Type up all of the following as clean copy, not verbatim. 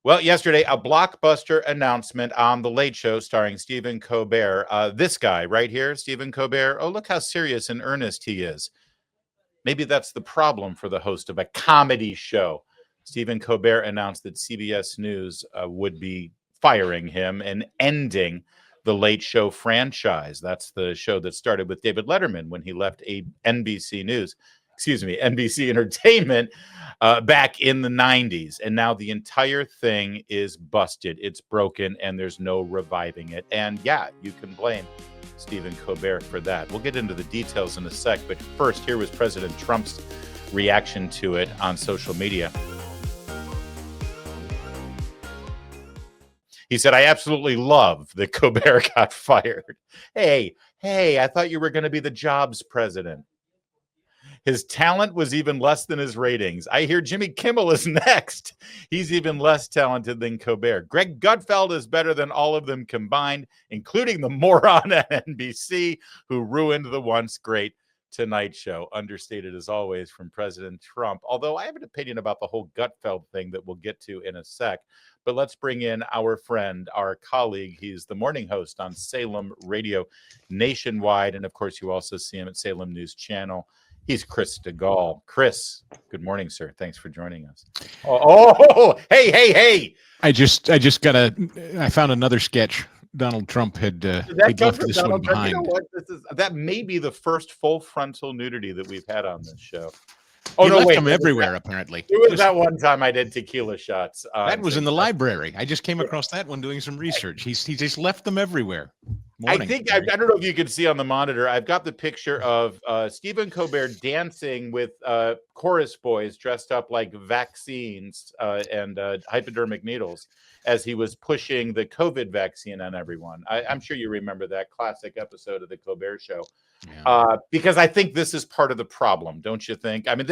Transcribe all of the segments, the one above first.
Well, yesterday, a blockbuster announcement on The Late Show starring Stephen Colbert. This guy right here, Stephen Colbert. Oh, look how serious and earnest he is. Maybe that's the problem for the host of a comedy show. Stephen Colbert announced that CBS News would be firing him and ending the Late Show franchise. That's the show that started with David Letterman when he left NBC Entertainment back in the 90s. And now the entire thing is busted. It's broken and there's no reviving it. And yeah, you can blame Stephen Colbert for that. We'll get into the details in a sec, but first, here was President Trump's reaction to it on social media. He said, "I absolutely love that Colbert got fired. Hey, I thought you were going to be the jobs president. His talent was even less than his ratings. I hear Jimmy Kimmel is next. He's even less talented than Colbert. Greg Gutfeld is better than all of them combined, including the moron at NBC who ruined the once great Tonight Show." Understated as always from President Trump. Although I have an opinion about the whole Gutfeld thing that we'll get to in a sec. But let's bring in our friend, our colleague. He's the morning host on Salem Radio nationwide. And of course, you also see him at Salem News Channel. He's Chris DeGaulle. Chris, good morning, sir. Thanks for joining us. Hey. I found another sketch. Donald Trump had left this one behind. You know what? That may be the first full frontal nudity that we've had on this show. He left them everywhere, apparently. It was that one time I did tequila shots. That was in the library. I just came across that one doing some research. He just left them everywhere. Morning, I don't know if you can see on the monitor. I've got the picture of Stephen Colbert dancing with chorus boys dressed up like vaccines and hypodermic needles as he was pushing the COVID vaccine on everyone. I'm sure you remember that classic episode of the Colbert Show. Yeah. Because I think this is part of the problem, don't you think? I mean,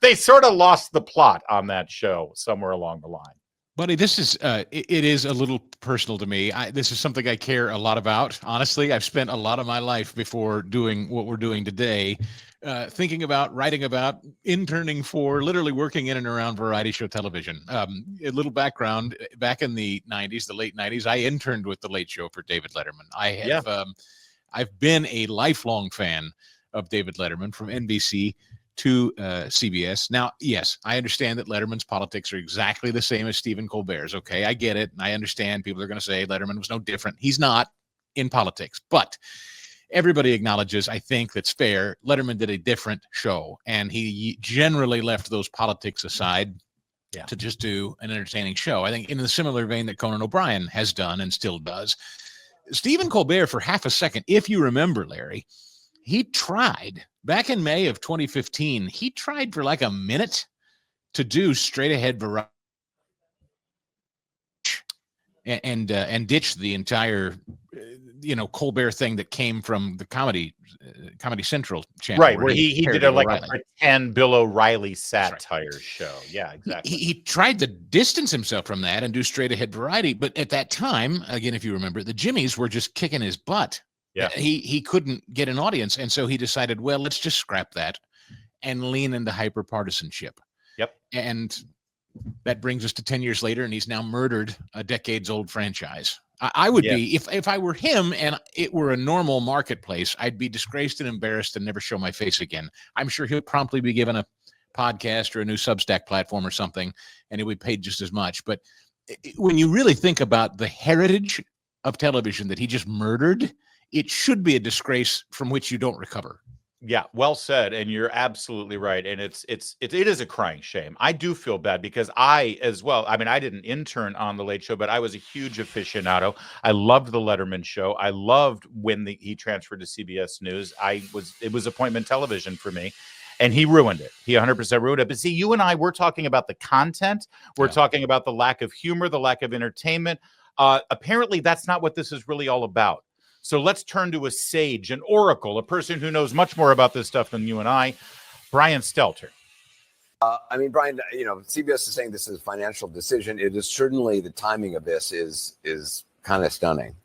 they sort of lost the plot on that show somewhere along the line. Buddy, this is it is a little personal to me. This is something I care a lot about. Honestly, I've spent a lot of my life before doing what we're doing today, thinking about, writing about, interning for, literally working in and around variety show television. A little background: back in the '90s, the late '90s, I interned with the Late Show for David Letterman. I've been a lifelong fan of David Letterman from NBC to CBS. Now, yes, I understand that Letterman's politics are exactly the same as Stephen Colbert's. Okay, I get it. And I understand people are going to say Letterman was no different. He's not in politics. But everybody acknowledges, I think that's fair, Letterman did a different show. And he generally left those politics aside to just do an entertaining show. I think in the similar vein that Conan O'Brien has done and still does. Stephen Colbert, for half a second, if you remember, Larry, he tried back in May of 2015. He tried for like a minute to do straight ahead variety and ditch the entire, Colbert thing that came from the Comedy Central channel. Right, where he did a pretend Bill O'Reilly satire show. Yeah, exactly. He tried to distance himself from that and do straight ahead variety. But at that time, again, if you remember, the Jimmies were just kicking his butt. Yeah, he couldn't get an audience, and so he decided, well, let's just scrap that and lean into hyper partisanship. Yep. And that brings us to 10 years later, and he's now murdered a decades-old franchise. I would be, if I were him and it were a normal marketplace, I'd be disgraced and embarrassed and never show my face again. I'm sure he'll promptly be given a podcast or a new Substack platform or something, and he'll be paid just as much. But when you really think about the heritage of television that he just murdered, it should be a disgrace from which you don't recover. Yeah, well said. And you're absolutely right. And it is a crying shame. I do feel bad because I as well, I mean, I didn't intern on the Late Show, but I was a huge aficionado. I loved the Letterman show. I loved when he transferred to CBS News. It was appointment television for me. And he ruined it. He 100% ruined it. But see, you and I, we're talking about the content. We're talking about the lack of humor, the lack of entertainment. Apparently, that's not what this is really all about. So let's turn to a sage, an oracle, a person who knows much more about this stuff than you and I, Brian Stelter. Brian, CBS is saying this is a financial decision. It is certainly, the timing of this is kind of stunning.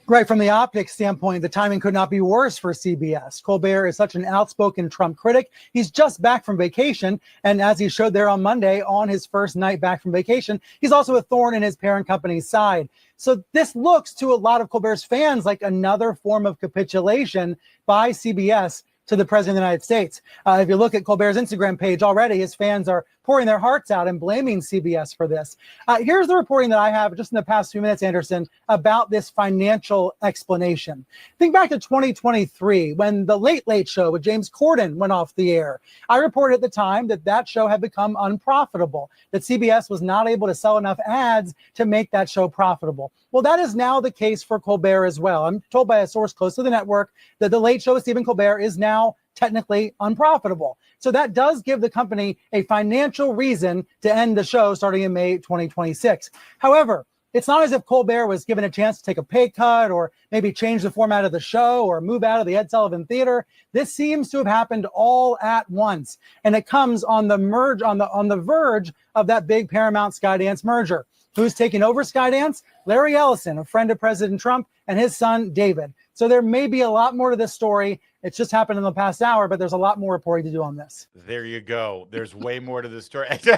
Right, from the optics standpoint, the timing could not be worse for CBS. Colbert is such an outspoken Trump critic. He's just back from vacation, and as he showed there on Monday, on his first night back from vacation, he's also a thorn in his parent company's side. So this looks to a lot of Colbert's fans like another form of capitulation by CBS to the president of the United States. If you look at Colbert's Instagram page already, his fans are pouring their hearts out and blaming CBS for this. Here's the reporting that I have just in the past few minutes, Anderson, about this financial explanation. Think back to 2023 when the Late Late Show with James Corden went off the air. I reported at the time that that show had become unprofitable, that CBS was not able to sell enough ads to make that show profitable. Well, that is now the case for Colbert as well. I'm told by a source close to the network that the Late Show with Stephen Colbert is now technically unprofitable. So that does give the company a financial reason to end the show starting in May 2026. However, it's not as if Colbert was given a chance to take a pay cut or maybe change the format of the show or move out of the Ed Sullivan Theater. This seems to have happened all at once, and it comes on the verge of that big Paramount Skydance merger. Who's taking over Skydance? Larry Ellison, a friend of President Trump, and his son David. So there may be a lot more to this story. It's just happened in the past hour, but there's a lot more reporting to do on this. There you go. There's way more to this story. Go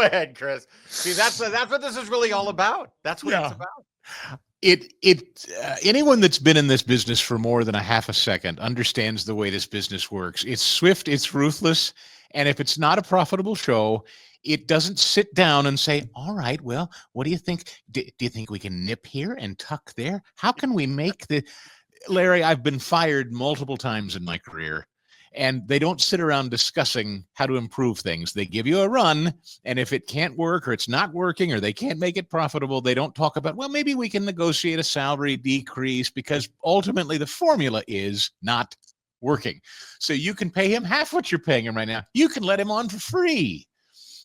ahead, Chris. See, that's what this is really all about. That's what it's about. Anyone that's been in this business for more than a half a second understands the way this business works. It's swift, it's ruthless, and if it's not a profitable show, it doesn't sit down and say, all right, well, what do you think? Do you think we can nip here and tuck there? How can we make the... Larry, I've been fired multiple times in my career, and they don't sit around discussing how to improve things. They give you a run, and if it can't work or it's not working or they can't make it profitable, they don't talk about, well, maybe we can negotiate a salary decrease, because ultimately the formula is not working. So you can pay him half what you're paying him right now. You can let him on for free.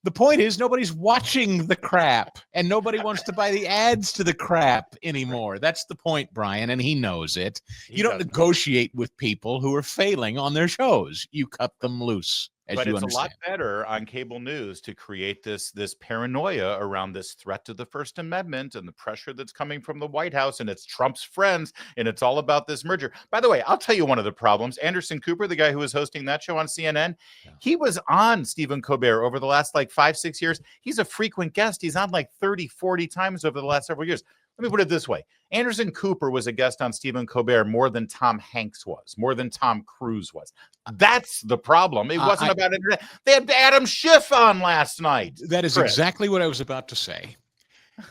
The point is nobody's watching the crap, and nobody wants to buy the ads to the crap anymore. That's the point, Brian, and he knows it. You don't negotiate with people who are failing on their shows. You cut them loose. But it's a lot better on cable news to create this paranoia around this threat to the First Amendment and the pressure that's coming from the White House, and it's Trump's friends, and it's all about this merger. By the way, I'll tell you one of the problems. Anderson Cooper, the guy who was hosting that show on CNN, he was on Stephen Colbert over the last 5-6 years. He's a frequent guest. He's on 30-40 times over the last several years. Let me put it this way. Anderson Cooper was a guest on Stephen Colbert more than Tom Hanks was, more than Tom Cruise was. That's the problem. It wasn't about internet. They had Adam Schiff on last night. That is exactly what I was about to say.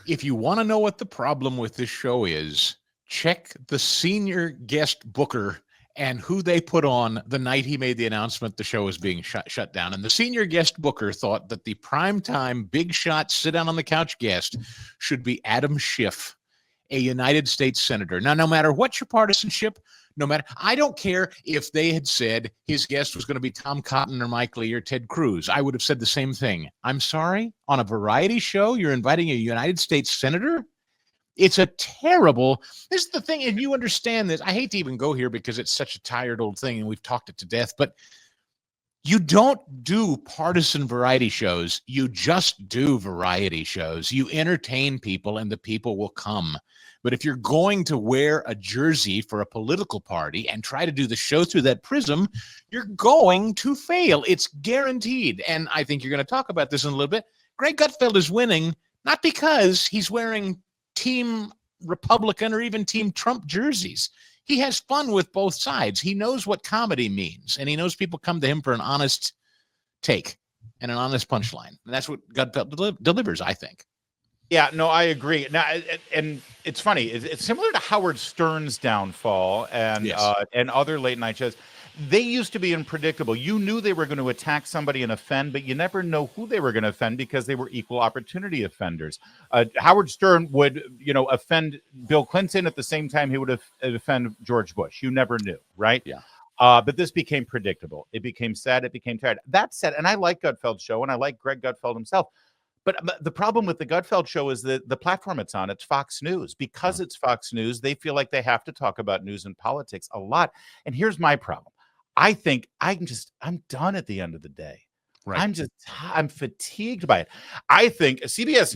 If you want to know what the problem with this show is, check the senior guest booker and who they put on the night he made the announcement the show was being shut down. And the senior guest booker thought that the primetime big shot sit down on the couch guest should be Adam Schiff, a United States senator. Now, no matter what your partisanship, I don't care if they had said his guest was going to be Tom Cotton or Mike Lee or Ted Cruz. I would have said the same thing. I'm sorry, on a variety show, you're inviting a United States senator? It's a terrible, this is the thing, and you understand this. I hate to even go here because it's such a tired old thing and we've talked it to death, but you don't do partisan variety shows. You just do variety shows. You entertain people and the people will come. But if you're going to wear a jersey for a political party and try to do the show through that prism, you're going to fail. It's guaranteed. And I think you're going to talk about this in a little bit. Greg Gutfeld is winning, not because he's wearing Team Republican or even Team Trump jerseys. He has fun with both sides. He knows what comedy means, and he knows people come to him for an honest take and an honest punchline. And that's what Gutfeld delivers, I think. Yeah, no, I agree. Now, and it's funny. It's similar to Howard Stern's downfall and other late night shows. They used to be unpredictable. You knew they were going to attack somebody and offend, but you never know who they were going to offend because they were equal opportunity offenders. Howard Stern would, offend Bill Clinton at the same time he would offend George Bush. You never knew, right? Yeah. But this became predictable. It became sad. It became tired. That said, and I like Gutfeld's show, and I like Greg Gutfeld himself. But the problem with the Gutfeld show is that the platform it's on, it's Fox News. Because it's Fox News, they feel like they have to talk about news and politics a lot. And here's my problem. I think I'm done at the end of the day. Right. I'm fatigued by it. I think CBS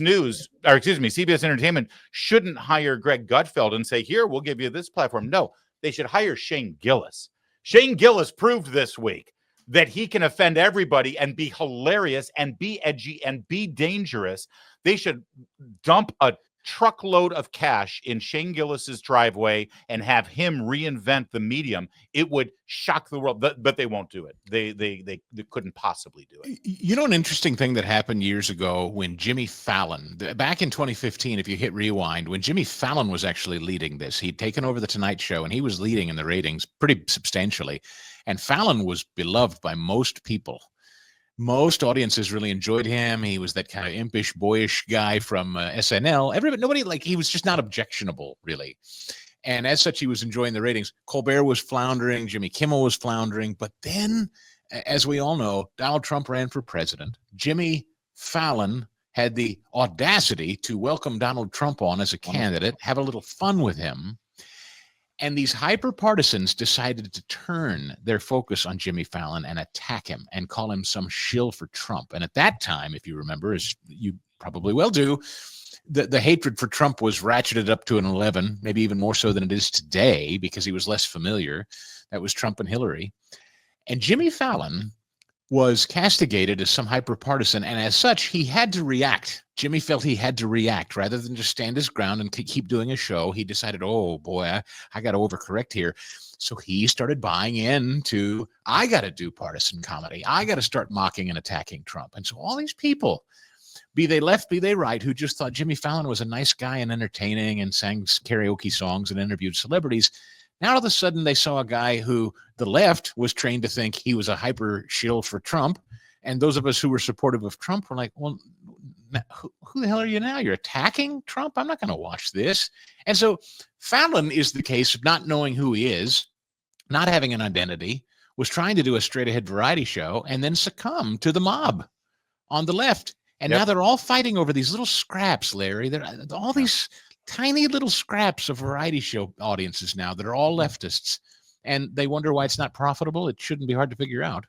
Entertainment shouldn't hire Greg Gutfeld and say, here, we'll give you this platform. No, they should hire Shane Gillis. Shane Gillis proved this week that he can offend everybody and be hilarious and be edgy and be dangerous. They should dump a truckload of cash in Shane Gillis's driveway and have him reinvent the medium. It would shock the world, but they won't do it. They couldn't possibly do it. You know, an interesting thing that happened years ago when Jimmy Fallon, back in 2015, if you hit rewind, when Jimmy Fallon was actually leading this, he'd taken over the Tonight Show and he was leading in the ratings pretty substantially. And Fallon was beloved by most people. Most audiences really enjoyed him. He was that kind of impish, boyish guy from SNL. He was just not objectionable, really. And as such, he was enjoying the ratings. Colbert was floundering. Jimmy Kimmel was floundering. But then, as we all know, Donald Trump ran for president. Jimmy Fallon had the audacity to welcome Donald Trump on as a candidate, have a little fun with him. And these hyper-partisans decided to turn their focus on Jimmy Fallon and attack him and call him some shill for Trump. And at that time, if you remember, as you probably well do, the hatred for Trump was ratcheted up to an 11, maybe even more so than it is today because he was less familiar. That was Trump and Hillary. And Jimmy Fallon was castigated as some hyper-partisan, and as such, he had to react. Jimmy felt he had to react rather than just stand his ground and keep doing a show. He decided, oh boy, I got to overcorrect here. So he started buying into, I got to do partisan comedy. I got to start mocking and attacking Trump. And so all these people, be they left, be they right, who just thought Jimmy Fallon was a nice guy and entertaining and sang karaoke songs and interviewed celebrities, now all of a sudden they saw a guy who the left was trained to think he was a hyper shill for Trump. And those of us who were supportive of Trump were like, well, who the hell are you now? You're attacking Trump? I'm not going to watch this. And so Fallon is the case of not knowing who he is, not having an identity, was trying to do a straight ahead variety show and then succumb to the mob on the left. And now they're all fighting over these little scraps, Larry. They're all these tiny little scraps of variety show audiences now that are all leftists. And they wonder why it's not profitable. It shouldn't be hard to figure out.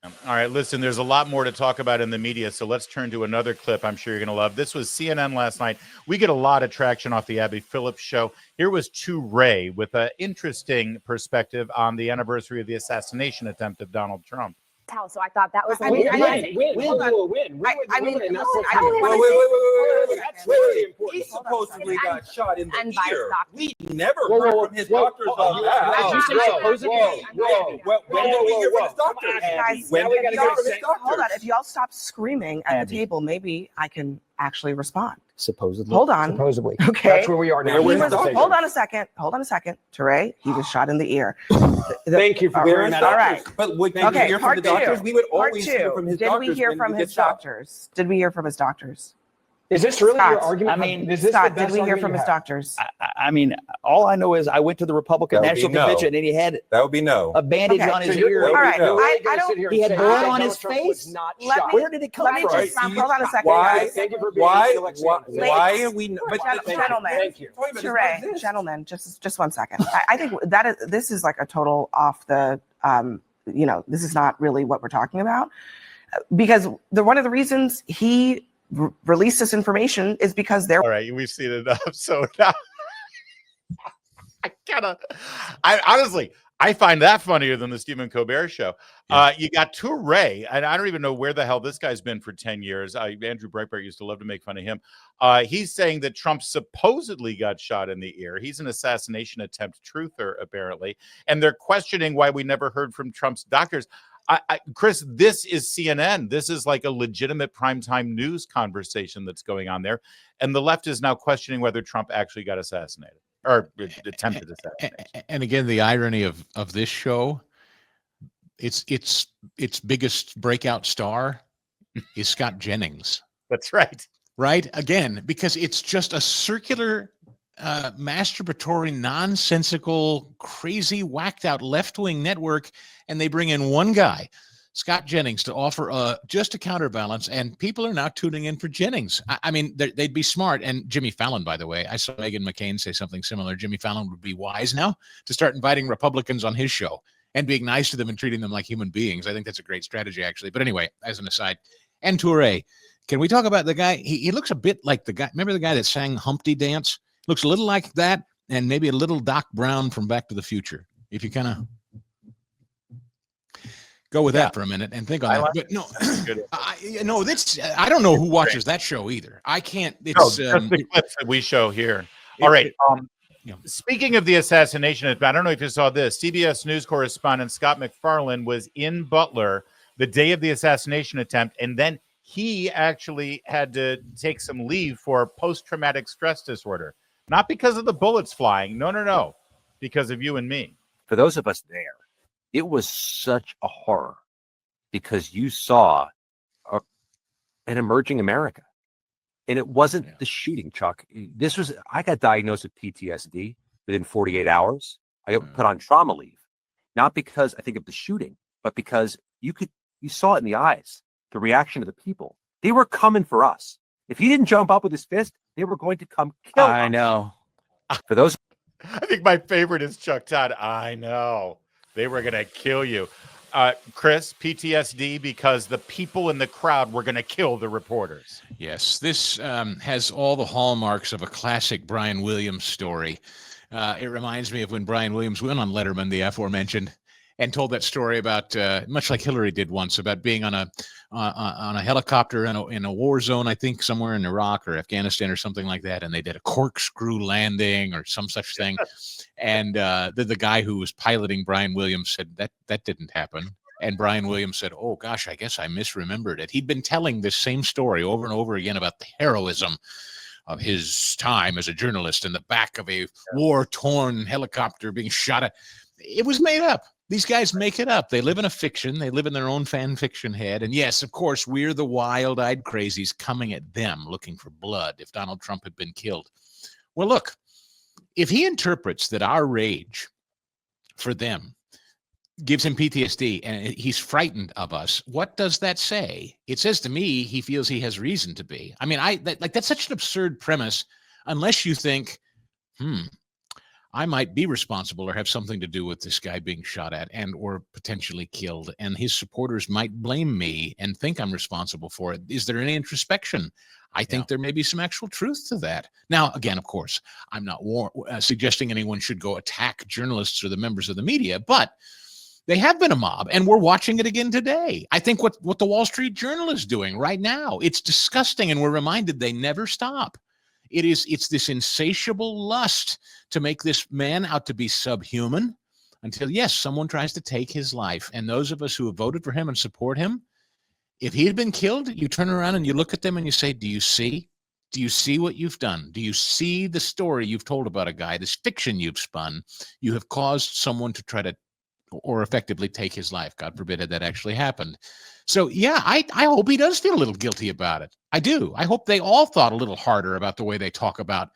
All right, listen, there's a lot more to talk about in the media, so let's turn to another clip I'm sure you're going to love. This was CNN last night. We get a lot of traction off the Abby Phillips show. Here was Joy Reid with an interesting perspective on the anniversary of the assassination attempt of Donald Trump. So I thought that was win. That's really important. He supposedly got shot in the ear. We never heard from his doctors on that. When did we hear from his doctors? When did we hear from his doctors? Hold on. If y'all stop screaming at the table, maybe I can actually respond. Supposedly. Hold on. Supposedly. Okay. That's where we are now. Hold on a second. Teray, he was shot in the ear. Thank you for clearing that up. All right. But we hear from the doctors. We would always hear from his doctors. Did we hear from his doctors? Did we hear from his doctors? Is this really your argument? I mean, Scott, did we hear from his doctors? I mean, all I know is I went to the Republican National Convention and he had that would be no a bandage on his ear. All right, I don't. He had blood on his face. Where did it come from? Hold on a second. Why are we? Gentlemen, just 1 second. I think this is like a total off the. This is not really what we're talking about, because one of the reasons he released this information is because they're all right. We've seen enough. So now I honestly find that funnier than the Stephen Colbert show. You got Joy Reid, and I don't even know where the hell this guy's been for 10 years. Andrew Breitbart used to love to make fun of him. He's saying that Trump supposedly got shot in the ear. He's an assassination attempt truther, apparently. And they're questioning why we never heard from Trump's doctors. Chris, this is CNN. This is like a legitimate primetime news conversation that's going on there. And the left is now questioning whether Trump actually got assassinated or attempted assassination. And again, the irony of this show, its biggest breakout star is Scott Jennings. That's right. Right? Again, because it's just a circular, masturbatory, nonsensical, crazy, whacked out left-wing network, and they bring in one guy, Scott Jennings, to offer just a counterbalance, and people are now tuning in for Jennings. I mean, they'd be smart. And Jimmy Fallon, by the way, I saw Meghan McCain say something similar. Jimmy Fallon would be wise now to start inviting Republicans on his show and being nice to them and treating them like human beings. I think that's a great strategy, actually. But anyway, as an aside, and Touré, can we talk about the guy? He looks a bit like the guy. Remember the guy that sang Humpty Dance? Looks a little like that, and maybe a little Doc Brown from Back to the Future. If you kind of go with that for a minute and think on that. But no, I don't know who watches that show either. I can't. It's just the clips that we show here. All right. Speaking of the assassination attempt, I don't know if you saw this. CBS News correspondent Scott MacFarlane was in Butler the day of the assassination attempt, and then he actually had to take some leave for post-traumatic stress disorder. Not because of the bullets flying. No. Because of you and me. For those of us there, it was such a horror because you saw an emerging America. And it wasn't the shooting, Chuck. I got diagnosed with PTSD within 48 hours. I got put on trauma leave, not because I think of the shooting, but because you saw it in the eyes, the reaction of the people. They were coming for us. If he didn't jump up with his fist, they were going to come kill us. I know. For those, I think my favorite is Chuck Todd. I know. They were going to kill you. Chris, PTSD because the people in the crowd were going to kill the reporters. Yes, this has all the hallmarks of a classic Brian Williams story. It reminds me of when Brian Williams went on Letterman, the aforementioned, and told that story about, much like Hillary did once, about being on a helicopter in a war zone, I think somewhere in Iraq or Afghanistan or something like that, and they did a corkscrew landing or some such thing. And the guy who was piloting Brian Williams said that didn't happen. And Brian Williams said, "Oh gosh, I guess I misremembered it." He'd been telling this same story over and over again about the heroism of his time as a journalist in the back of a war-torn helicopter being shot at. It was made up. These guys make it up. They live in a fiction. They live in their own fan fiction head. And yes, of course, we're the wild-eyed crazies coming at them looking for blood if Donald Trump had been killed. Well, look, if he interprets that our rage for them gives him PTSD and he's frightened of us, what does that say? It says to me he feels he has reason to be. I mean, that's such an absurd premise unless you think, I might be responsible or have something to do with this guy being shot at and or potentially killed, and his supporters might blame me and think I'm responsible for it. Is there any introspection? I think there may be some actual truth to that. Now, again, of course, I'm not suggesting anyone should go attack journalists or the members of the media, but they have been a mob, and we're watching it again today. I think what the Wall Street Journal is doing right now, it's disgusting, and we're reminded they never stop. It's this insatiable lust to make this man out to be subhuman until, yes, someone tries to take his life. And those of us who have voted for him and support him, if he had been killed, you turn around and you look at them and you say, do you see? Do you see what you've done? Do you see the story you've told about a guy, this fiction you've spun? You have caused someone to try to, or effectively take his life. God forbid that actually happened. So, yeah, I hope he does feel a little guilty about it. I do. I hope they all thought a little harder about the way they talk about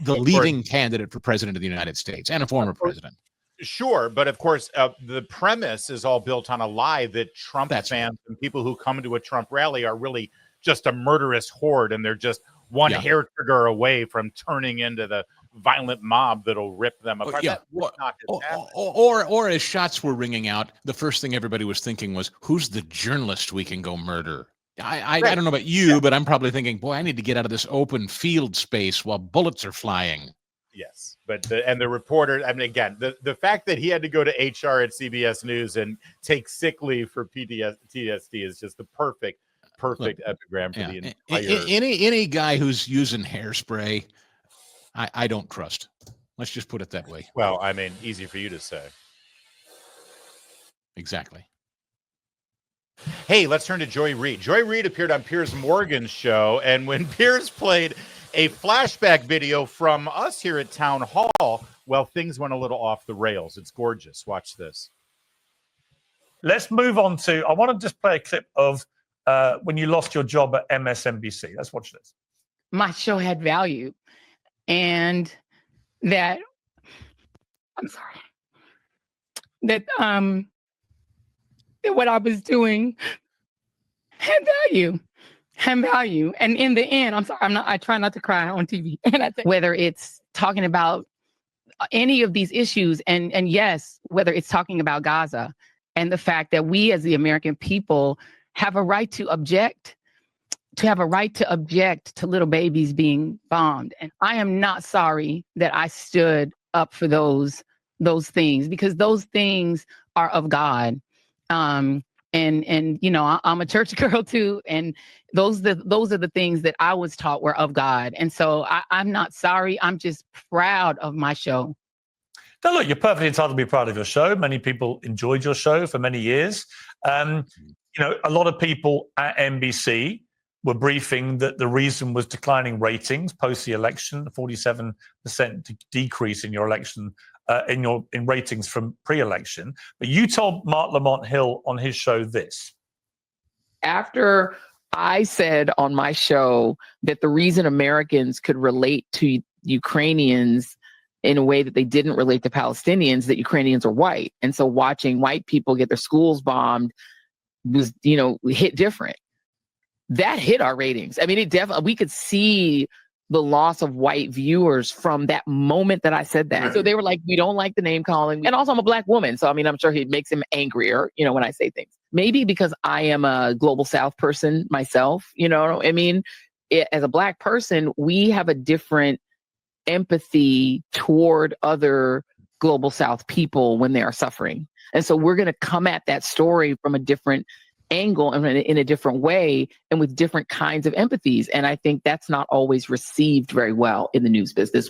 the leading candidate for president of the United States and a former president. Sure, but of course, the premise is all built on a lie that Trump fans and people who come to a Trump rally are really just a murderous horde, and they're just one hair trigger away from turning into the violent mob that'll rip them apart. Or as shots were ringing out, the first thing everybody was thinking was, who's the journalist we can go murder? I don't know about you, but I'm probably thinking, boy, I need to get out of this open field space while bullets are flying. Yes, but the reporter, I mean, again, the fact that he had to go to HR at CBS News and take sick leave for PTSD is just the perfect epigram for the entire. Any guy who's using hairspray, I don't trust. Let's just put it that way. Well, I mean, easy for you to say. Exactly. Hey, let's turn to Joy Reid. Joy Reid appeared on Piers Morgan's show, and when Piers played a flashback video from us here at Town Hall, well, things went a little off the rails. It's gorgeous. Watch this. Let's move on to, I want to just play a clip of when you lost your job at MSNBC. Let's watch this. My show had value, and that, I'm sorry, that what I was doing had value. And in the end, I'm sorry, I try not to cry on TV. And whether it's talking about any of these issues. And yes, whether it's talking about Gaza and the fact that we as the American people have a right to object, to little babies being bombed. And I am not sorry that I stood up for those things, because those things are of God. And you know, I'm a church girl too, and those are the things that I was taught were of God. And so I'm not sorry. I'm just proud of my show. Now, look, you're perfectly entitled to be proud of your show. Many people enjoyed your show for many years. You know, a lot of people at NBC were briefing that the reason was declining ratings post the election, the 47% decrease in your election, in ratings from pre-election. But you told Mark Lamont Hill on his show this. After I said on my show that the reason Americans could relate to Ukrainians in a way that they didn't relate to Palestinians, that Ukrainians are white. And so watching white people get their schools bombed was, you know, hit different. That hit our ratings. I mean, it definitely, we could see the loss of white viewers from that moment that I said that. So they were like, we don't like the name calling. And also I'm a Black woman. So, I mean, I'm sure it makes him angrier, you know, when I say things. Maybe because I am a global South person myself, you know, I mean, as a Black person, we have a different empathy toward other global South people when they are suffering. And so we're going to come at that story from a different angle and in a different way and with different kinds of empathies. And I think that's not always received very well in the news business.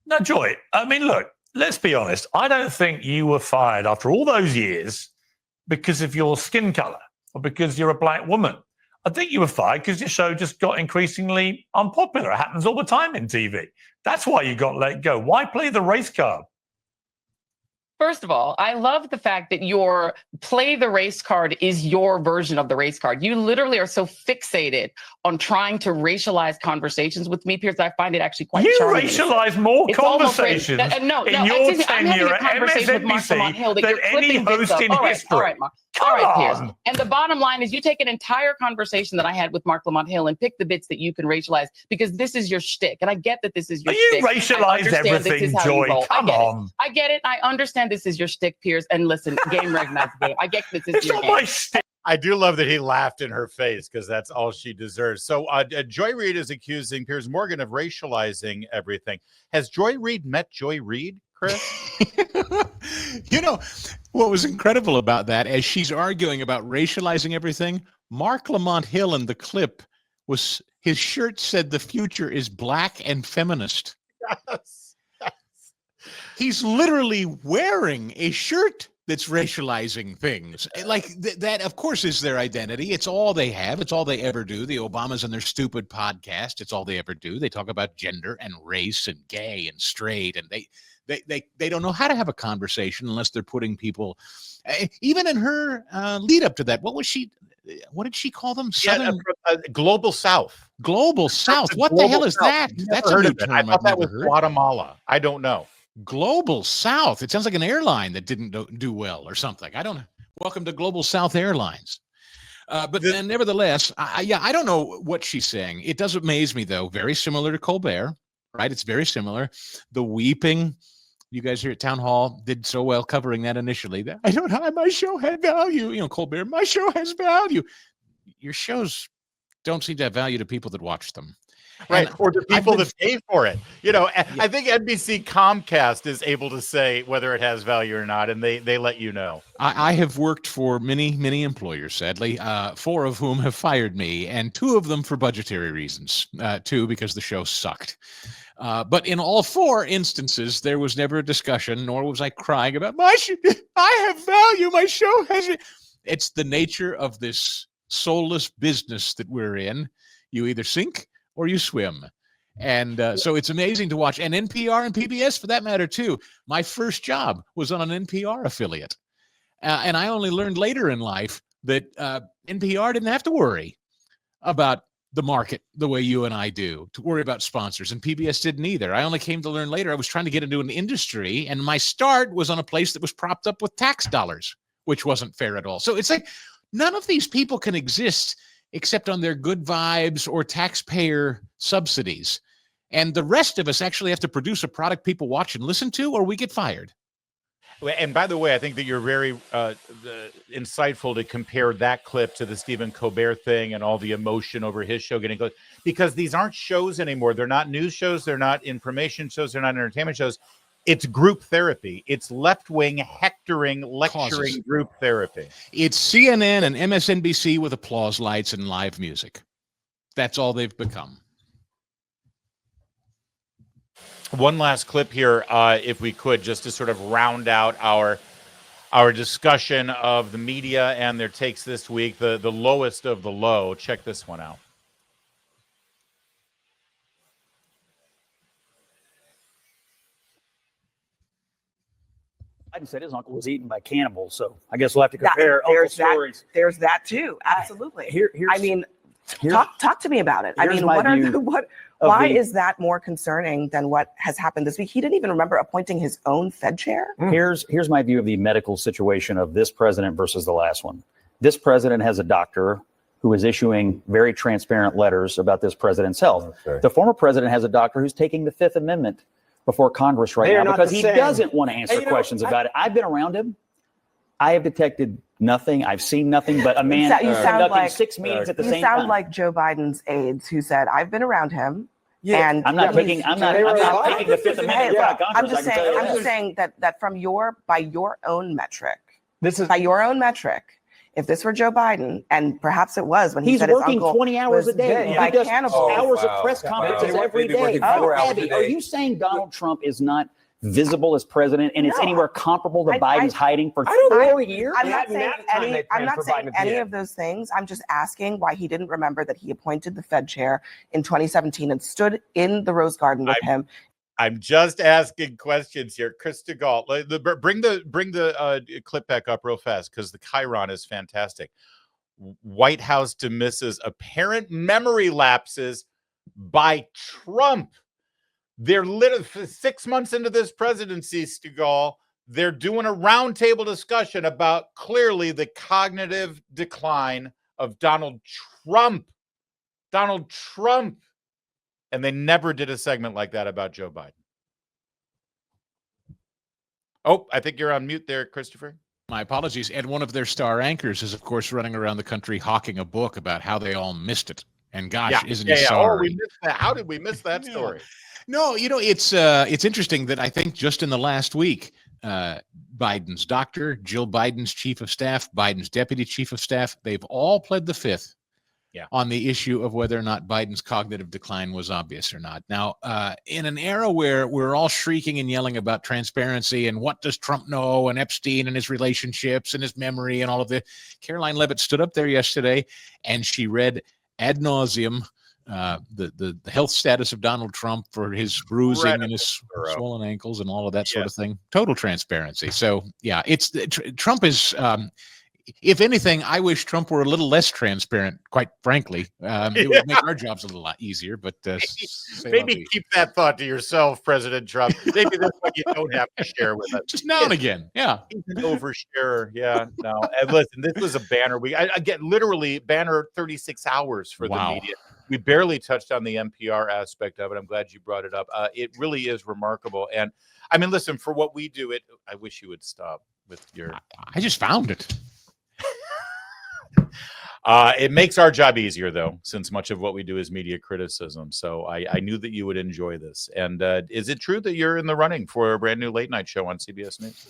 Now, Joy, I mean, look, let's be honest. I don't think you were fired after all those years because of your skin color or because you're a Black woman. I think you were fired because your show just got increasingly unpopular. It happens all the time in TV. That's why you got let go. Why play the race card? First of all, I love the fact that your play the race card is your version of the race card. You literally are so fixated on trying to racialize conversations with me, Piers. I find it actually quite charming. You racialize more conversations in your tenure at MSNBC than any host in history. All right, Mark. All right, Piers. And the bottom line is you take an entire conversation that I had with Mark Lamont Hill and pick the bits that you can racialize because this is your shtick. And I get that this is your shtick. You racialize everything, Joy. Come on. I get it. I understand this is your shtick, Piers. And listen, game recognizes game. I get this is your game. I do love that he laughed in her face because that's all she deserves. So Joy Reid is accusing Piers Morgan of racializing everything. Has Joy Reid met Joy Reid, Chris? You know, what was incredible about that, as she's arguing about racializing everything, Mark Lamont Hill in the clip was, his shirt said the future is Black and feminist. Yes. He's literally wearing a shirt that's racializing things. Like that, of course, is their identity. It's all they have. It's all they ever do. The Obamas and their stupid podcast, it's all they ever do. They talk about gender and race and gay and straight, and they don't know how to have a conversation unless they're putting people, even in her lead up to that. What did she call them? Southern Global South. Global South. What the hell is that? That's a new term. I thought that was Guatemala. I don't know. Global South. It sounds like an airline that didn't do well or something. I don't know. Welcome to Global South Airlines. But nevertheless, I don't know what she's saying. It does amaze me, though. Very similar to Colbert, right? It's very similar. The weeping. You guys here at Town Hall did so well covering that initially. I don't know. My show had value. You know, Colbert, my show has value. Your shows don't seem to have value to people that watch them. Right. Or to people that pay for it. You know, I think NBC Comcast is able to say whether it has value or not, and they let you know. I have worked for many employers, sadly, 4 of whom have fired me, and 2 of them for budgetary reasons, 2 because the show sucked. But in all 4 instances, there was never a discussion, nor was I crying about I have value. My show has it. It's the nature of this soulless business that we're in. You either sink or you swim. And so it's amazing to watch. And NPR and PBS, for that matter, too. My first job was on an NPR affiliate. And I only learned later in life that NPR didn't have to worry about the market the way you and I do, to worry about sponsors. And PBS didn't either. I only came to learn later. I was trying to get into an industry, and my start was on a place that was propped up with tax dollars, which wasn't fair at all. So it's like none of these people can exist except on their good vibes or taxpayer subsidies. And the rest of us actually have to produce a product people watch and listen to, or we get fired. And by the way, I think that you're very insightful to compare that clip to the Stephen Colbert thing and all the emotion over his show getting close, because these aren't shows anymore. They're not news shows. They're not information shows. They're not entertainment shows. It's group therapy. It's left-wing hectoring, lecturing Causes. group therapy. It's CNN and MSNBC with applause lights and live music. That's all they've become. One last clip here, if we could, just to sort of round out our discussion of the media and their takes this week, the lowest of the low. Check this one out. Biden said his uncle was eaten by cannibals, so I guess we'll have to compare uncle stories. There's that too. Absolutely. I mean, here's- talk to me about it. I here's mean, my what are view the what? of Why the- is that more concerning than what has happened this week? He didn't even remember appointing his own Fed chair. Here's my view of the medical situation of this president versus the last one. This president has a doctor who is issuing very transparent letters about this president's health. Okay. The former president has a doctor who's taking the Fifth Amendment before Congress right They are now not because the he same. doesn't want to answer And, questions about it. I've been around him. I have detected nothing. I've seen nothing but a man You sound conducting like 6 meetings at the you same sound time. like Joe Biden's aides who said, "I've been around him." Yeah, and I'm not he's- taking. I'm not taking the Fifth Amendment in front of Congress. I'm just I can tell you saying. I'm that. just saying that from by your own metric, This by your own metric. If this were Joe Biden, and perhaps it was when he He's said his working uncle 20 hours was a day. by He does cannibals. hours of press conferences every day. Abby, are you saying Donald Trump is not visible as president and it's No. anywhere comparable to I- Biden's hiding for I- 4 years? I'm not saying any of those things. I'm just asking why he didn't remember that he appointed the Fed chair in 2017 and stood in the Rose Garden with him. I'm just asking questions here. Chris DeGault, bring the clip back up real fast because the Chiron is fantastic. White House dismisses apparent memory lapses by Trump. They're literally 6 months into this presidency, DeGault. They're doing a roundtable discussion about clearly the cognitive decline of Donald Trump. Donald Trump. And they never did a segment like that about Joe Biden. Oh, I think you're on mute there, Christopher. My apologies. And one of their star anchors is, of course, running around the country hawking a book about how they all missed it. And gosh, isn't he sorry? Oh, we missed that. How did we miss that story? No, it's interesting that I think just in the last week, Biden's doctor, Jill Biden's chief of staff, Biden's deputy chief of staff, they've all pled the fifth on the issue of whether or not Biden's cognitive decline was obvious or not. Now, in an era where we're all shrieking and yelling about transparency and what does Trump know and Epstein and his relationships and his memory and all of the, Caroline Leavitt stood up there yesterday and she read ad nauseum the health status of Donald Trump for his bruising and his swollen ankles and all of that sort of thing. Total transparency. So yeah, Trump is, if anything, I wish Trump were a little less transparent, quite frankly. It would make our jobs a little lot easier, but maybe keep that thought to yourself, President Trump. Maybe that's what you don't have to share with us. Just now and again. Yeah. He's an oversharer. Yeah. No. And listen, this was a banner week. I get literally banner 36 hours for the media. We barely touched on the NPR aspect of it. I'm glad you brought it up. It really is remarkable. And I mean, listen, for what we do, I wish you would stop with your. I just found it. It makes our job easier, though, since much of what we do is media criticism. So I knew that you would enjoy this. And is it true that you're in the running for a brand new late night show on CBS News?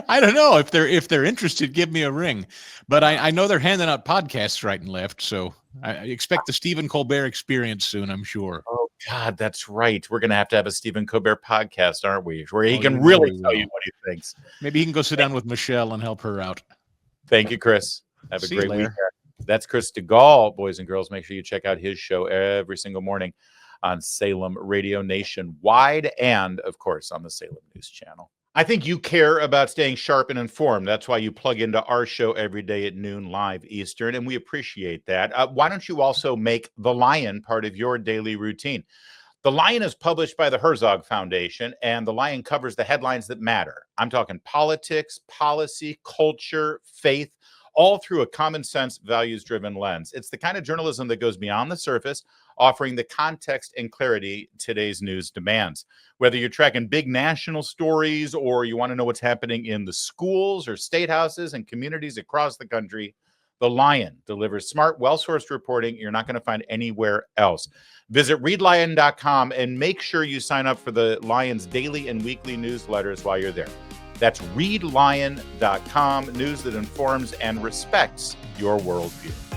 I don't know. If they're interested, give me a ring. But I know they're handing out podcasts right and left. So I expect the Stephen Colbert experience soon, I'm sure. Oh, God, that's right. We're going to have a Stephen Colbert podcast, aren't we? Where he can really tell you what he thinks. Maybe he can go sit down with Michelle and help her out. Thank you, Chris. Have a See you great later. weekend. That's Chris DeGault, boys and girls. Make sure you check out his show every single morning on Salem Radio nationwide and, of course, on the Salem News Channel. I think you care about staying sharp and informed. That's why you plug into our show every day at noon live Eastern, and we appreciate that. Why don't you also make The Lion part of your daily routine? The Lion is published by the Herzog Foundation, and The Lion covers the headlines that matter. I'm talking politics, policy, culture, faith, all through a common sense, values-driven lens. It's the kind of journalism that goes beyond the surface, offering the context and clarity today's news demands. Whether you're tracking big national stories or you want to know what's happening in the schools or state houses and communities across the country, The Lion delivers smart, well-sourced reporting you're not going to find anywhere else. Visit readlion.com and make sure you sign up for the Lion's daily and weekly newsletters while you're there. That's readlion.com, news that informs and respects your worldview.